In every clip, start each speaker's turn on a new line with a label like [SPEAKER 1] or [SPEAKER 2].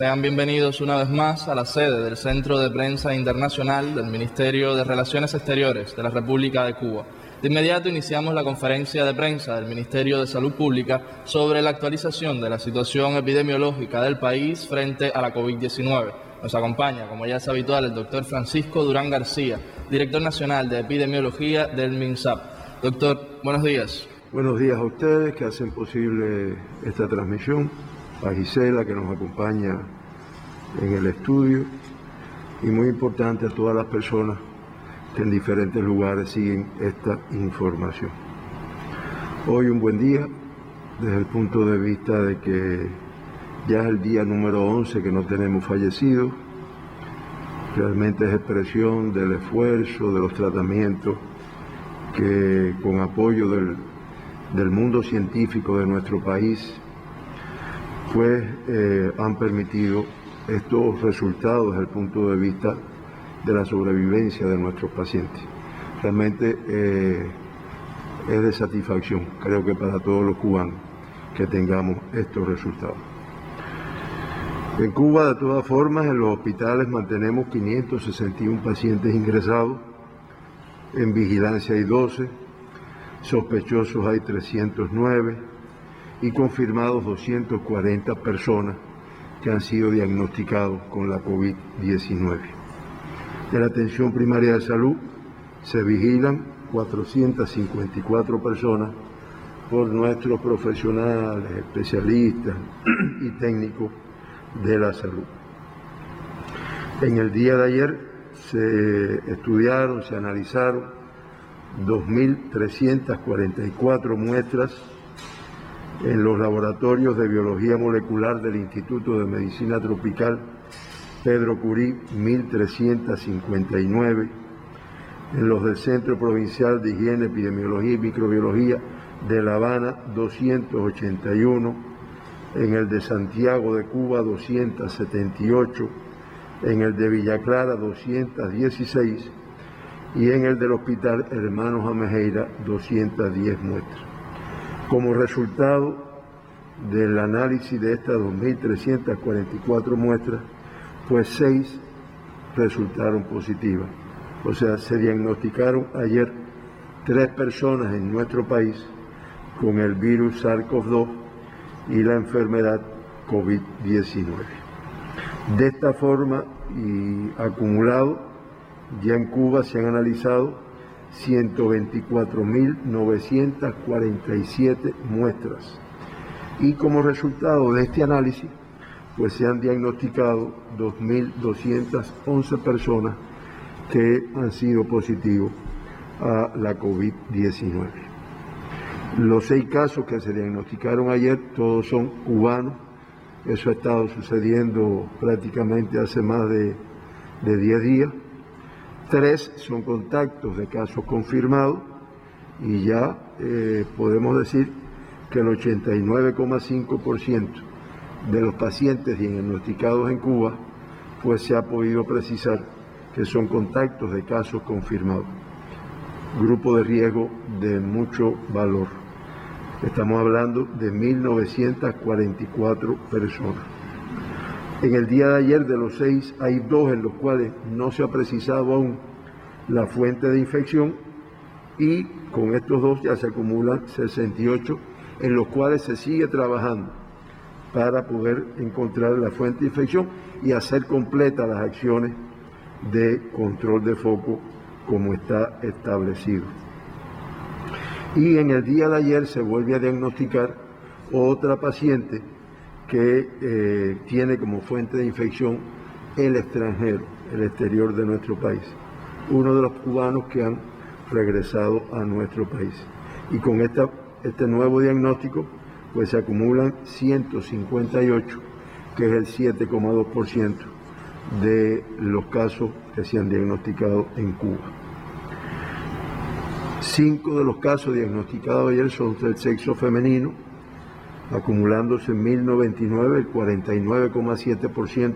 [SPEAKER 1] Sean bienvenidos una vez más a la sede del Centro de Prensa Internacional del Ministerio de Relaciones Exteriores de la República de Cuba. De inmediato iniciamos la conferencia de prensa del Ministerio de Salud Pública sobre la actualización de la situación epidemiológica del país frente a la COVID-19. Nos acompaña, como ya es habitual, el doctor Francisco Durán García, director nacional de epidemiología del MINSAP. Doctor, buenos días.
[SPEAKER 2] Buenos días a ustedes que hacen posible esta transmisión, a Gisela que nos acompaña en el estudio y muy importante a todas las personas que en diferentes lugares siguen esta información. Hoy un buen día desde el punto de vista de que ya es el día número 11 que no tenemos fallecidos. Realmente es expresión del esfuerzo, de los tratamientos que con apoyo del mundo científico de nuestro país pues han permitido estos resultados desde el punto de vista de la sobrevivencia de nuestros pacientes. Realmente es de satisfacción, creo que para todos los cubanos, que tengamos estos resultados. En Cuba, de todas formas, en los hospitales mantenemos 561 pacientes ingresados, en vigilancia hay 12, sospechosos hay 309 y confirmados 240 personas que han sido diagnosticados con la COVID-19. En la atención primaria de salud se vigilan 454 personas por nuestros profesionales, especialistas y técnicos de la salud. En el día de ayer se estudiaron, se analizaron 2.344 muestras en los laboratorios de biología molecular del Instituto de Medicina Tropical Pedro Curí, 1.359, en los del Centro Provincial de Higiene, Epidemiología y Microbiología de La Habana, 281, en el de Santiago de Cuba, 278, en el de Villa Clara, 216, y en el del Hospital Hermanos Amejeira, 210 muestras. Como resultado del análisis de estas 2.344 muestras, pues 6 resultaron positivas. O sea, se diagnosticaron ayer 3 personas en nuestro país con el virus SARS-CoV-2 y la enfermedad COVID-19. De esta forma y acumulado, ya en Cuba se han analizado 124.947 muestras y como resultado de este análisis pues se han diagnosticado 2.211 personas que han sido positivos a la COVID-19. Los 6 casos que se diagnosticaron ayer todos son cubanos. Eso ha estado sucediendo prácticamente hace más de 10 días. 3 son contactos de casos confirmados y ya podemos decir que el 89,5% de los pacientes diagnosticados en Cuba pues se ha podido precisar que son contactos de casos confirmados. Grupo de riesgo de mucho valor. Estamos hablando de 1.944 personas. En el día de ayer, de los 6, hay 2 en los cuales no se ha precisado aún la fuente de infección y con estos 2 ya se acumulan 68 en los cuales se sigue trabajando para poder encontrar la fuente de infección y hacer completas las acciones de control de foco como está establecido. Y en el día de ayer se vuelve a diagnosticar otra paciente que tiene como fuente de infección el extranjero, el exterior de nuestro país, uno de los cubanos que han regresado a nuestro país. Y con este nuevo diagnóstico, pues se acumulan 158, que es el 7,2% de los casos que se han diagnosticado en Cuba. 5 de los casos diagnosticados ayer son del sexo femenino, acumulándose en 1.099, el 49,7%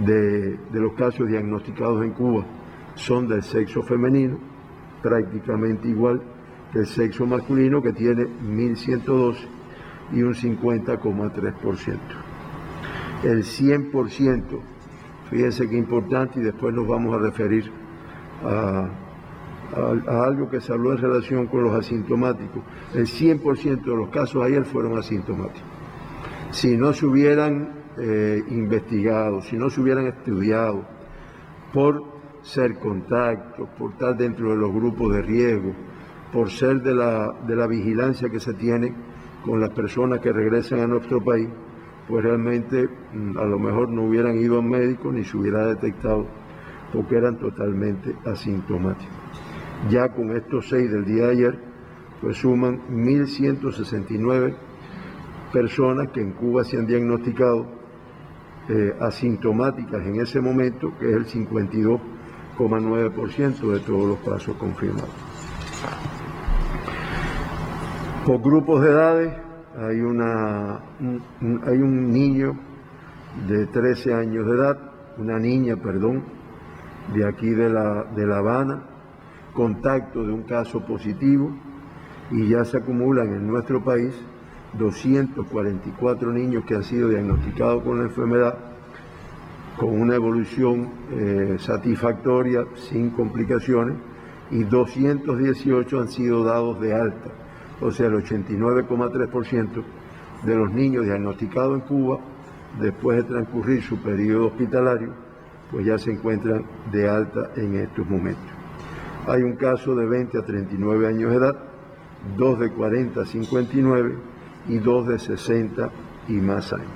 [SPEAKER 2] de los casos diagnosticados en Cuba son del sexo femenino, prácticamente igual que el sexo masculino, que tiene 1.112 y un 50,3%. el 100%, fíjense qué importante, y después nos vamos a referir a algo que se habló en relación con los asintomáticos. El 100% de los casos ayer fueron asintomáticos. Si no se hubieran investigado, si no se hubieran estudiado por ser contactos, por estar dentro de los grupos de riesgo, por ser de la vigilancia que se tiene con las personas que regresan a nuestro país, pues realmente a lo mejor no hubieran ido al médico ni se hubiera detectado, porque eran totalmente asintomáticos. Ya con estos 6 del día de ayer, pues suman 1.169 personas que en Cuba se han diagnosticado asintomáticas en ese momento, que es el 52,9% de todos los casos confirmados. Por grupos de edades, hay un niño de 13 años de edad, una niña, perdón, de aquí de La Habana, contacto de un caso positivo, y ya se acumulan en nuestro país 244 niños que han sido diagnosticados con la enfermedad, con una evolución satisfactoria, sin complicaciones, y 218 han sido dados de alta. O sea, el 89,3% de los niños diagnosticados en Cuba, después de transcurrir su periodo hospitalario, pues ya se encuentran de alta en estos momentos. Hay un caso de 20 a 39 años de edad, 2 de 40 a 59 y 2 de 60 y más años.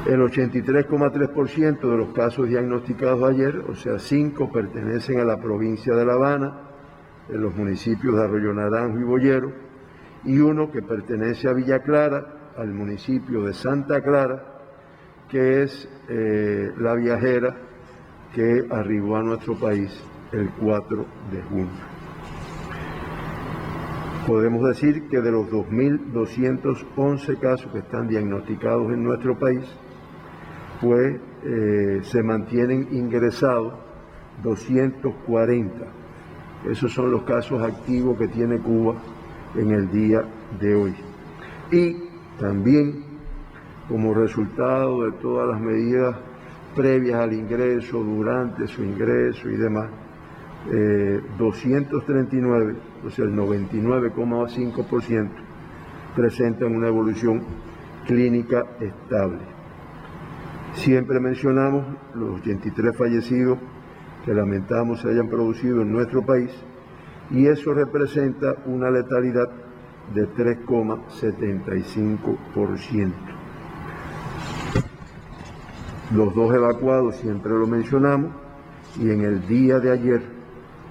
[SPEAKER 2] El 83,3% de los casos diagnosticados ayer, o sea, 5, pertenecen a la provincia de La Habana, en los municipios de Arroyo Naranjo y Boyero, y 1 que pertenece a Villa Clara, al municipio de Santa Clara, que es la viajera que arribó a nuestro país el 4 de junio. Podemos decir que de los 2.211 casos que están diagnosticados en nuestro país, pues se mantienen ingresados 240. Esos son los casos activos que tiene Cuba en el día de hoy. Y también, como resultado de todas las medidas previas al ingreso, durante su ingreso y demás, 239, o sea, el 99,5%, presentan una evolución clínica estable. Siempre mencionamos los 83 fallecidos que lamentamos se hayan producido en nuestro país, y eso representa una letalidad de 3,75%. Los 2 evacuados siempre lo mencionamos, y en el día de ayer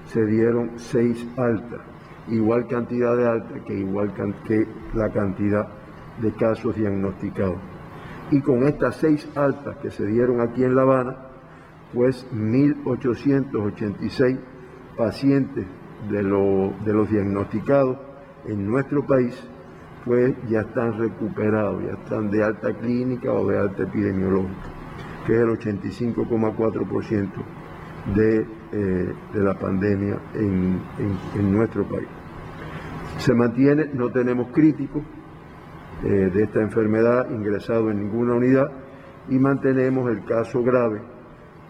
[SPEAKER 2] se dieron 6 altas, igual cantidad de altas que la cantidad de casos diagnosticados. Y con estas 6 altas que se dieron aquí en La Habana, pues 1.886 pacientes de los diagnosticados en nuestro país, pues ya están recuperados, ya están de alta clínica o de alta epidemiológica, que es el 85,4% de la pandemia en nuestro país. Se mantiene, no tenemos críticos de esta enfermedad ingresado en ninguna unidad, y mantenemos el caso grave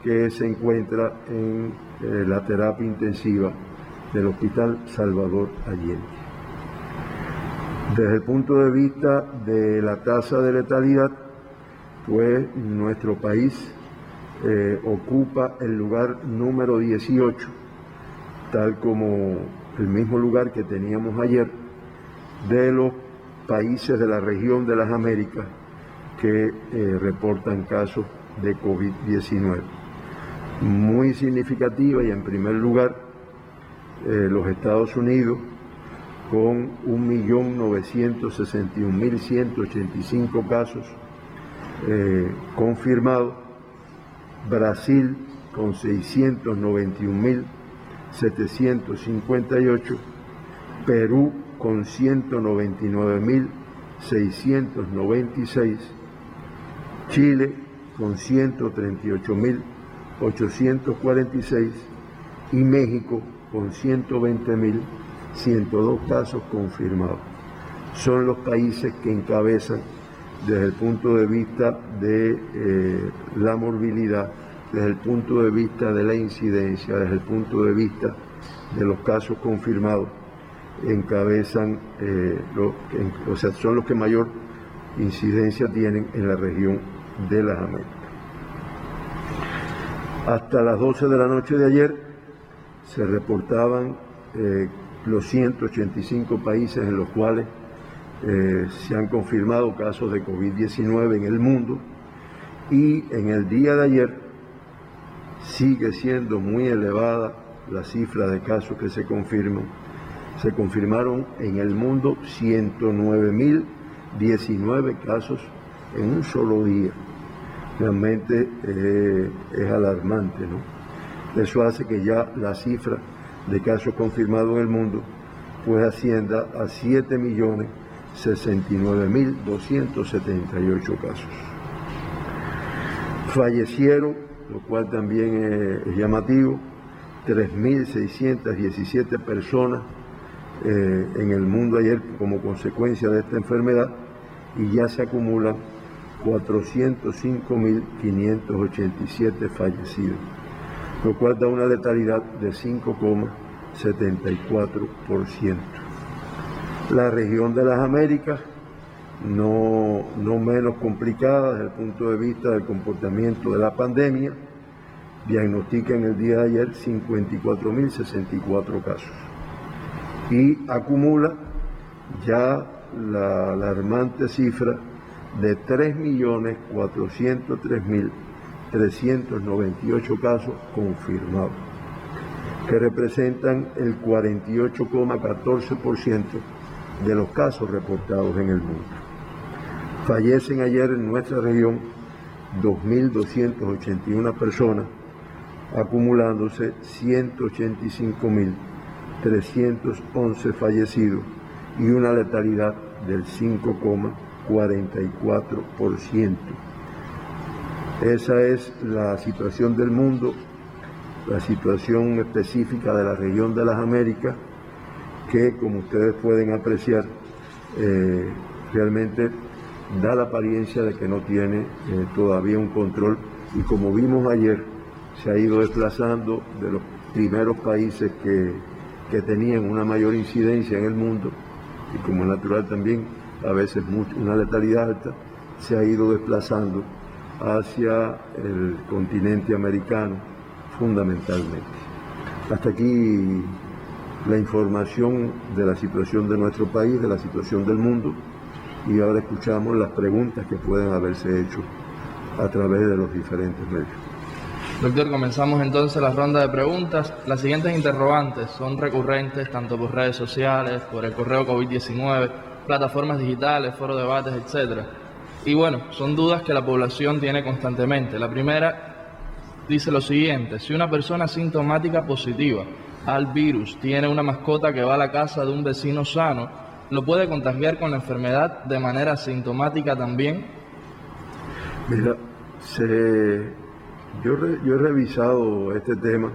[SPEAKER 2] que se encuentra en la terapia intensiva del Hospital Salvador Allende. Desde el punto de vista de la tasa de letalidad, pues nuestro país ocupa el lugar número 18, tal como el mismo lugar que teníamos ayer, de los países de la región de las Américas que reportan casos de COVID-19. Muy significativa, y en primer lugar los Estados Unidos, con 1.961.185 casos confirmados, Brasil con 691.758, Perú con 199.696, Chile con 138.846 y México con 120.102 casos confirmados. Son los países que encabezan desde el punto de vista de la morbilidad, desde el punto de vista de la incidencia, desde el punto de vista de los casos confirmados, encabezan, son los que mayor incidencia tienen en la región de las Américas. Hasta las 12 de la noche de ayer se reportaban los 185 países en los cuales se han confirmado casos de COVID-19 en el mundo, y en el día de ayer sigue siendo muy elevada la cifra de casos que se confirman. Se confirmaron en el mundo 109.019 casos en un solo día. Realmente es alarmante, ¿no? Eso hace que ya la cifra de casos confirmados en el mundo pues ascienda a 7.069.278 casos. Fallecieron, lo cual también es llamativo, 3.617 personas en el mundo ayer como consecuencia de esta enfermedad, y ya se acumulan 405.587 fallecidos, lo cual da una letalidad de 5,74%. La región de las Américas, no menos complicada desde el punto de vista del comportamiento de la pandemia, diagnostica en el día de ayer 54.064 casos y acumula ya la alarmante cifra de 3.403.398 casos confirmados, que representan el 48,14% de los casos reportados en el mundo. Fallecen ayer en nuestra región 2.281 personas, acumulándose 185.311 fallecidos y una letalidad del 5,44%. Esa es la situación del mundo, la situación específica de la región de las Américas, que, como ustedes pueden apreciar, realmente da la apariencia de que no tiene todavía un control, y como vimos ayer, se ha ido desplazando de los primeros países que tenían una mayor incidencia en el mundo, y como es natural también, a veces una letalidad alta, se ha ido desplazando hacia el continente americano fundamentalmente. Hasta aquí la información de la situación de nuestro país, de la situación del mundo, y ahora escuchamos las preguntas que pueden haberse hecho a través de los diferentes medios.
[SPEAKER 1] Doctor, comenzamos entonces la ronda de preguntas. Las siguientes interrogantes son recurrentes tanto por redes sociales, por el correo COVID-19, plataformas digitales, foros de debates, etc. Y bueno, son dudas que la población tiene constantemente. La primera dice lo siguiente: si una persona asintomática positiva al virus tiene una mascota que va a la casa de un vecino sano, ¿lo puede contagiar con la enfermedad de manera asintomática también?
[SPEAKER 2] Mira, yo he revisado este tema,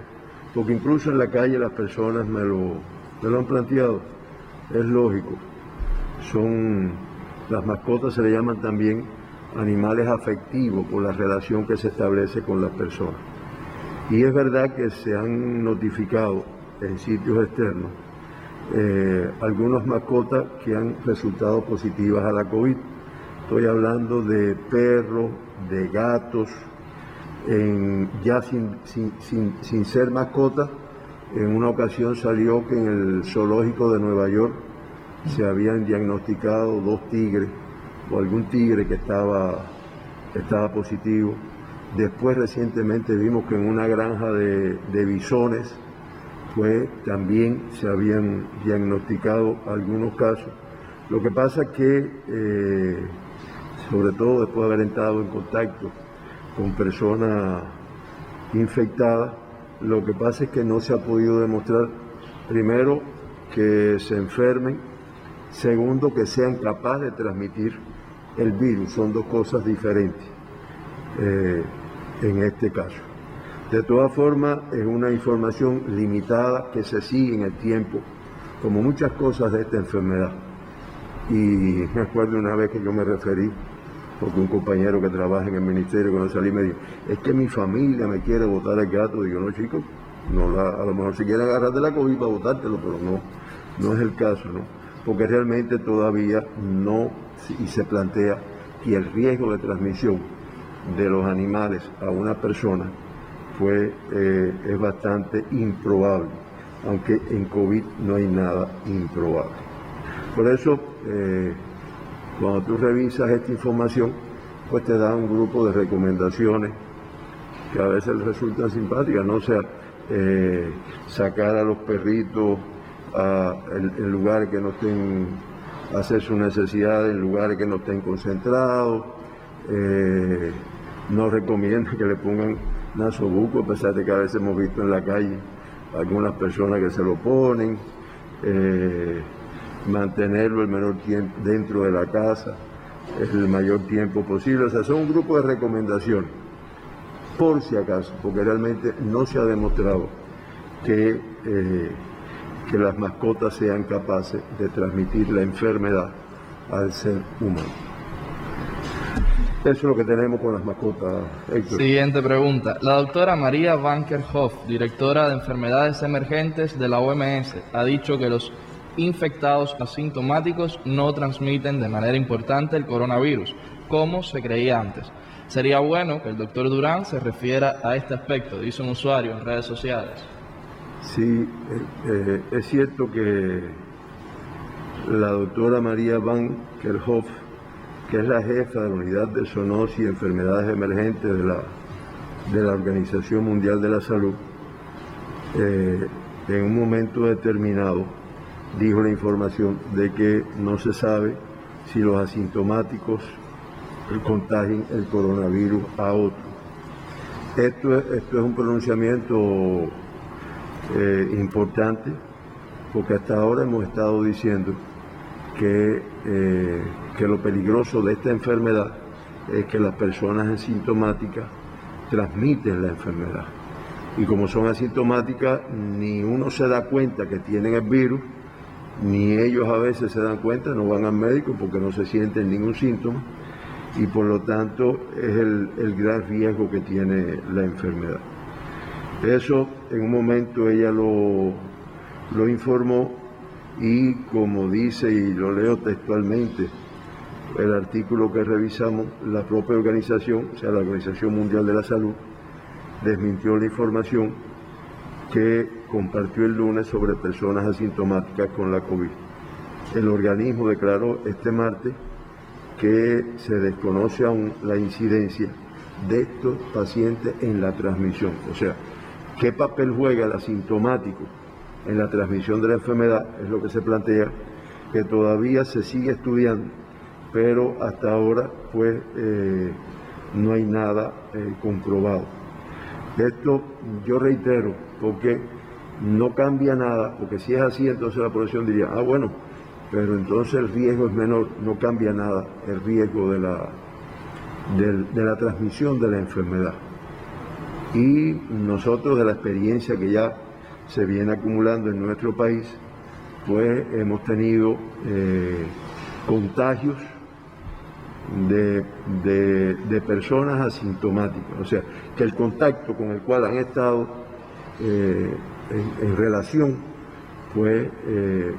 [SPEAKER 2] porque incluso en la calle las personas me lo han planteado. Es lógico, las mascotas se le llaman también animales afectivos por la relación que se establece con las personas. Y es verdad que se han notificado en sitios externos algunas mascotas que han resultado positivas a la COVID. Estoy hablando de perros, de gatos, ya sin ser mascotas. En una ocasión salió que en el zoológico de Nueva York se habían diagnosticado 2 tigres, o algún tigre que estaba positivo. Después recientemente vimos que en una granja de bisones pues también se habían diagnosticado algunos casos. Lo que pasa es que, sobre todo después de haber entrado en contacto con personas infectadas, lo que pasa es que no se ha podido demostrar, primero, que se enfermen, segundo, que sean capaces de transmitir el virus. Son 2 cosas diferentes en este caso. De todas formas, es una información limitada que se sigue en el tiempo, como muchas cosas de esta enfermedad. Y me acuerdo una vez que yo me referí porque un compañero que trabaja en el ministerio cuando salí me dijo, es que mi familia me quiere botar el gato. Digo, no chicos, a lo mejor se quieren agarrar de la COVID para botártelo, pero no es el caso, ¿no? Porque realmente todavía no, y se plantea que el riesgo de transmisión de los animales a una persona es bastante improbable, aunque en COVID no hay nada improbable. Por eso, cuando tú revisas esta información, pues te da un grupo de recomendaciones que a veces resultan simpáticas, ¿no? O sea, sacar a los perritos en lugares que no estén, hacer sus necesidades en lugares que no estén concentrados, no recomienda que le pongan nasobuco, a pesar de que a veces hemos visto en la calle algunas personas que se lo ponen, mantenerlo el menor tiempo dentro de la casa, el mayor tiempo posible. O sea, son un grupo de recomendaciones, por si acaso, porque realmente no se ha demostrado que las mascotas sean capaces de transmitir la enfermedad al ser humano. Eso es lo que tenemos con las mascotas, Héctor.
[SPEAKER 1] Siguiente pregunta. La doctora María Van Kerkhove, directora de enfermedades emergentes de la OMS, ha dicho que los infectados asintomáticos no transmiten de manera importante el coronavirus, como se creía antes. Sería bueno que el doctor Durán se refiera a este aspecto, dice un usuario en redes sociales.
[SPEAKER 2] Sí, es cierto que la doctora María Van Kerkhove, que es la jefa de la unidad de zoonosis y enfermedades emergentes de la Organización Mundial de la Salud, en un momento determinado dijo la información de que no se sabe si los asintomáticos contagien el coronavirus a otros. Esto es un pronunciamiento importante, porque hasta ahora hemos estado diciendo que lo peligroso de esta enfermedad es que las personas asintomáticas transmiten la enfermedad. Y como son asintomáticas, ni uno se da cuenta que tienen el virus, ni ellos a veces se dan cuenta, no van al médico porque no se sienten ningún síntoma, y por lo tanto es el gran riesgo que tiene la enfermedad. Eso en un momento ella lo informó, y como dice, y lo leo textualmente, el artículo que revisamos, la propia organización, o sea, la Organización Mundial de la Salud, desmintió la información que compartió el lunes sobre personas asintomáticas con la COVID. El organismo declaró este martes que se desconoce aún la incidencia de estos pacientes en la transmisión. O sea, ¿qué papel juega el asintomático en la transmisión de la enfermedad? Es lo que se plantea, que todavía se sigue estudiando, pero hasta ahora pues no hay nada comprobado. Esto yo reitero, porque no cambia nada, porque si es así, entonces la población diría, bueno, pero entonces el riesgo es menor. No cambia nada el riesgo de la transmisión de la enfermedad. Y nosotros, de la experiencia que ya se viene acumulando en nuestro país, pues hemos tenido contagios de personas asintomáticas, o sea, que el contacto con el cual han estado en relación, pues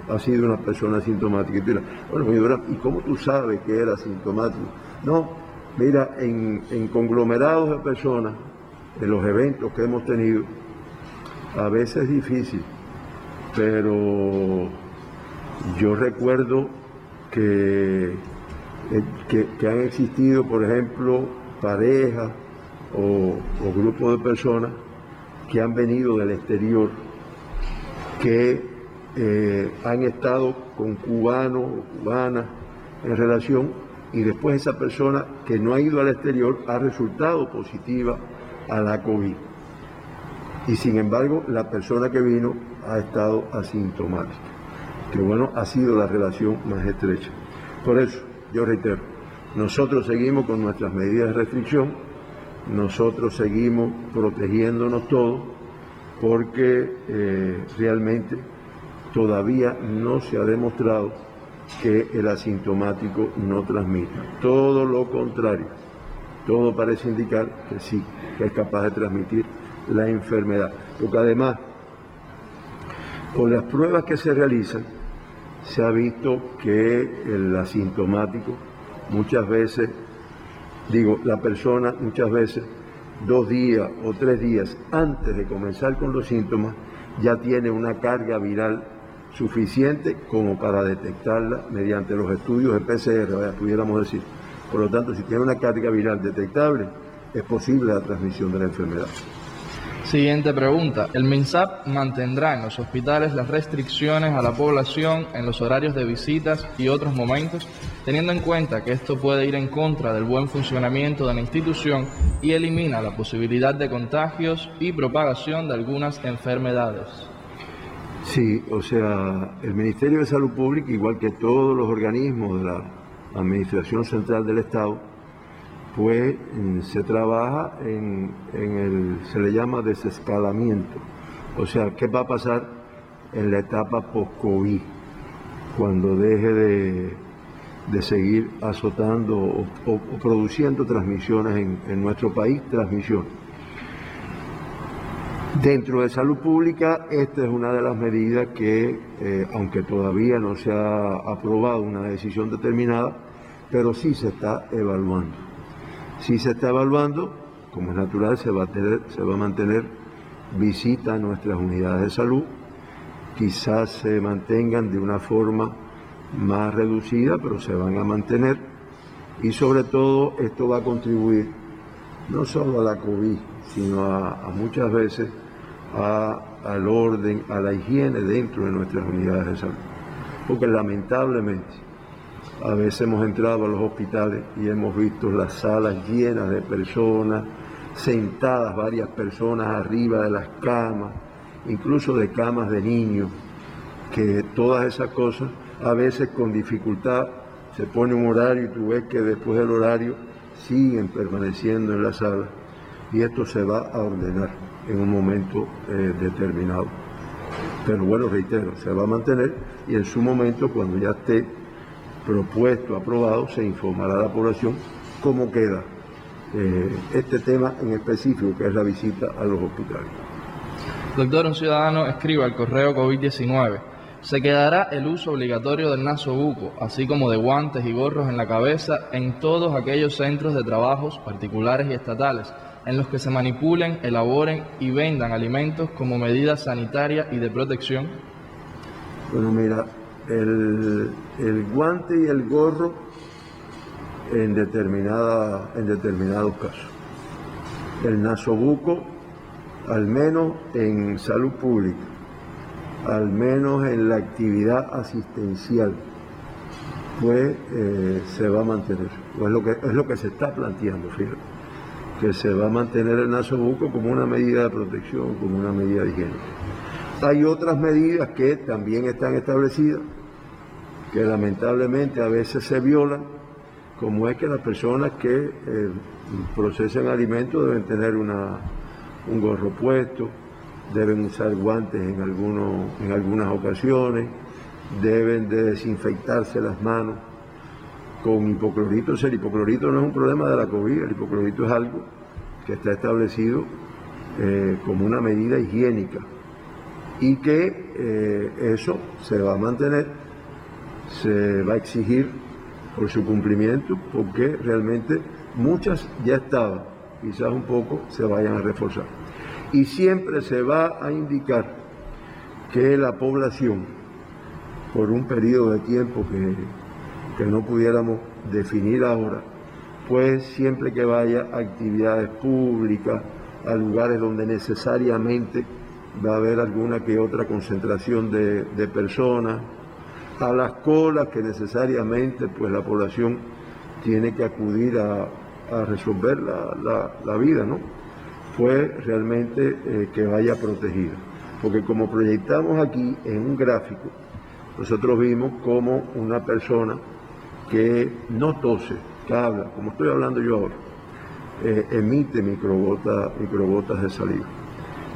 [SPEAKER 2] ha sido una persona asintomática. Y tú dirás, bueno, ¿y cómo tú sabes que era asintomático? No, mira, en conglomerados de personas, en los eventos que hemos tenido, a veces es difícil, pero yo recuerdo que han existido, por ejemplo, parejas o grupos de personas que han venido del exterior, que han estado con cubanos o cubanas en relación, y después esa persona que no ha ido al exterior ha resultado positiva a la COVID. Y sin embargo, la persona que vino ha estado asintomática, que bueno, ha sido la relación más estrecha. Por eso, yo reitero, nosotros seguimos con nuestras medidas de restricción, nosotros seguimos protegiéndonos todos, porque realmente todavía no se ha demostrado que el asintomático no transmita. Todo lo contrario, todo parece indicar que sí, que es capaz de transmitir la enfermedad. Porque además, con las pruebas que se realizan, se ha visto que el asintomático muchas veces, la persona muchas veces 2 días o 3 días antes de comenzar con los síntomas ya tiene una carga viral suficiente como para detectarla mediante los estudios de PCR, pudiéramos decir. Por lo tanto, si tiene una carga viral detectable, es posible la transmisión de la enfermedad.
[SPEAKER 1] Siguiente pregunta. ¿El MINSAP mantendrá en los hospitales las restricciones a la población en los horarios de visitas y otros momentos, teniendo en cuenta que esto puede ir en contra del buen funcionamiento de la institución y elimina la posibilidad de contagios y propagación de algunas enfermedades?
[SPEAKER 2] Sí, o sea, el Ministerio de Salud Pública, igual que todos los organismos de la Administración Central del Estado, pues se trabaja se le llama desescalamiento. O sea, ¿qué va a pasar en la etapa post-COVID? Cuando deje de seguir azotando o produciendo transmisiones en nuestro país, transmisiones. Dentro de salud pública, esta es una de las medidas que, aunque todavía no se ha aprobado una decisión determinada, pero sí se está evaluando. Si se está evaluando, como es natural, se va a mantener visita a nuestras unidades de salud, quizás se mantengan de una forma más reducida, pero se van a mantener, y sobre todo esto va a contribuir no solo a la COVID, sino a muchas veces al orden, a la higiene dentro de nuestras unidades de salud, porque lamentablemente a veces hemos entrado a los hospitales y hemos visto las salas llenas de personas, sentadas varias personas arriba de las camas, incluso de camas de niños, que todas esas cosas, a veces con dificultad, se pone un horario y tú ves que después del horario siguen permaneciendo en la sala, y esto se va a ordenar en un momento determinado. Pero bueno, reitero, se va a mantener, y en su momento, cuando ya esté propuesto, aprobado, se informará a la población cómo queda este tema en específico, que es la visita a los hospitales.
[SPEAKER 1] Doctor, un ciudadano escribe al correo COVID-19. Se quedará el uso obligatorio del nasobuco, así como de guantes y gorros en la cabeza, en todos aquellos centros de trabajos particulares y estatales en los que se manipulen, elaboren y vendan alimentos como medida sanitaria y de protección.
[SPEAKER 2] Bueno, mira, el guante y el gorro en determinados casos. El nasobuco, al menos en salud pública, al menos en la actividad asistencial, pues se va a mantener. O es lo que se está planteando, fíjate, que se va a mantener el nasobuco como una medida de protección, como una medida de higiene. Hay otras medidas que también están establecidas, que lamentablemente a veces se violan, como es que las personas que procesan alimentos deben tener un gorro puesto, deben usar guantes en algunas ocasiones, deben de desinfectarse las manos con hipoclorito. El hipoclorito no es un problema de la COVID, el hipoclorito es algo que está establecido como una medida higiénica, y que eso se va a mantener, se va a exigir por su cumplimiento, porque realmente muchas ya estaban, quizás un poco se vayan a reforzar. Y siempre se va a indicar que la población, por un periodo de tiempo que no pudiéramos definir ahora, pues siempre que vaya a actividades públicas, a lugares donde necesariamente va a haber alguna que otra concentración de personas, a las colas que necesariamente pues la población tiene que acudir a resolver la vida, ¿no? Pues realmente que vaya protegida. Porque como proyectamos aquí en un gráfico, nosotros vimos como una persona que no tose, que habla, como estoy hablando yo ahora, emite microgotas de saliva.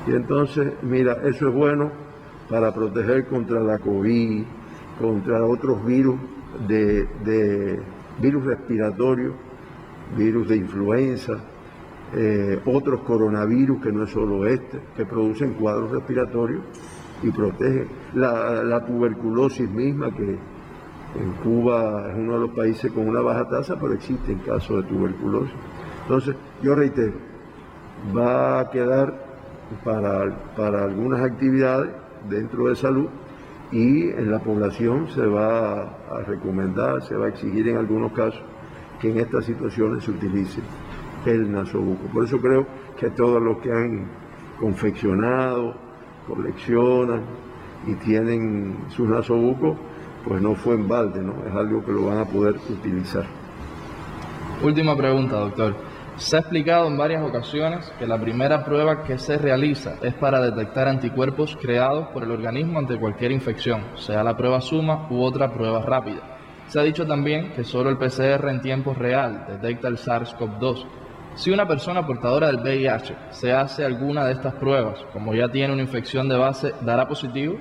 [SPEAKER 2] Y entonces, mira, eso es bueno para proteger contra la COVID, contra otros virus de virus respiratorios, virus de influenza, otros coronavirus que no es solo este, que producen cuadros respiratorios y protegen. La tuberculosis misma, que en Cuba es uno de los países con una baja tasa, pero existen casos de tuberculosis. Entonces, yo reitero, va a quedar para algunas actividades dentro de salud, y en la población se va a recomendar, se va a exigir en algunos casos que en estas situaciones se utilice el nasobuco. Por eso creo que todos los que han confeccionado, coleccionan y tienen sus nasobucos, pues no fue en balde, ¿no? Es algo que lo van a poder utilizar.
[SPEAKER 1] Última pregunta, doctor. Se ha explicado en varias ocasiones que la primera prueba que se realiza es para detectar anticuerpos creados por el organismo ante cualquier infección, sea la prueba suma u otra prueba rápida. Se ha dicho también que solo el PCR en tiempo real detecta el SARS-CoV-2. Si una persona portadora del VIH se hace alguna de estas pruebas, como ya tiene una infección de base, ¿dará positivo?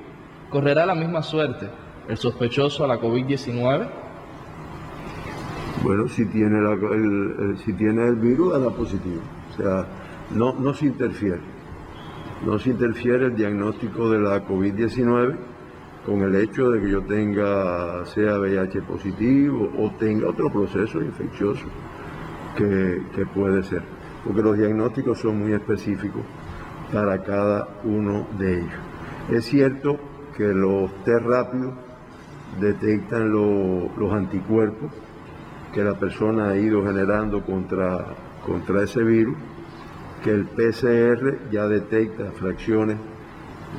[SPEAKER 1] ¿Correrá la misma suerte el sospechoso a la COVID-19?
[SPEAKER 2] Bueno, si tiene el virus, dará positivo. O sea, no se interfiere. No se interfiere el diagnóstico de la COVID-19 con el hecho de que yo sea VIH positivo o tenga otro proceso infeccioso que puede ser. Porque los diagnósticos son muy específicos para cada uno de ellos. Es cierto que los test rápidos detectan los anticuerpos que la persona ha ido generando contra ese virus, que el PCR ya detecta fracciones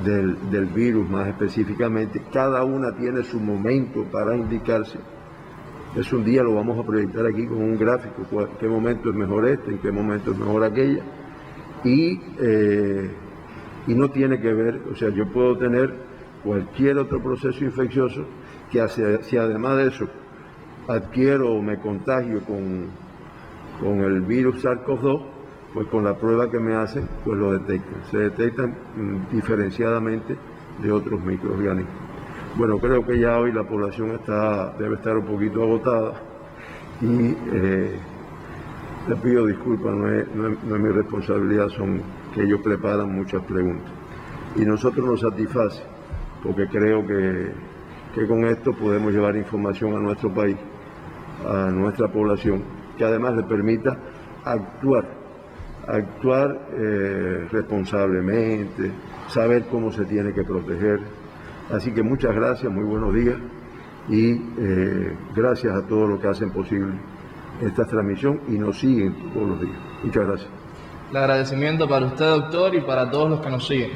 [SPEAKER 2] del virus más específicamente. Cada una tiene su momento para indicarse. Un día lo vamos a proyectar aquí con un gráfico, en qué momento es mejor en qué momento es mejor aquella. Y no tiene que ver, o sea, yo puedo tener cualquier otro proceso infeccioso que si además de eso adquiero o me contagio con el virus SARS-CoV-2, pues con la prueba que me hacen, pues lo detectan. Se detectan diferenciadamente de otros microorganismos. Bueno, creo que ya hoy la población debe estar un poquito agotada y le pido disculpas, no es mi responsabilidad, son que ellos preparan muchas preguntas. Y nosotros nos satisface, porque creo que con esto podemos llevar información a nuestro país, a nuestra población, que además le permita actuar responsablemente, saber cómo se tiene que proteger. Así que muchas gracias, muy buenos días y gracias a todos los que hacen posible esta transmisión y nos siguen todos los días. Muchas gracias.
[SPEAKER 1] El agradecimiento para usted, doctor, y para todos los que nos siguen.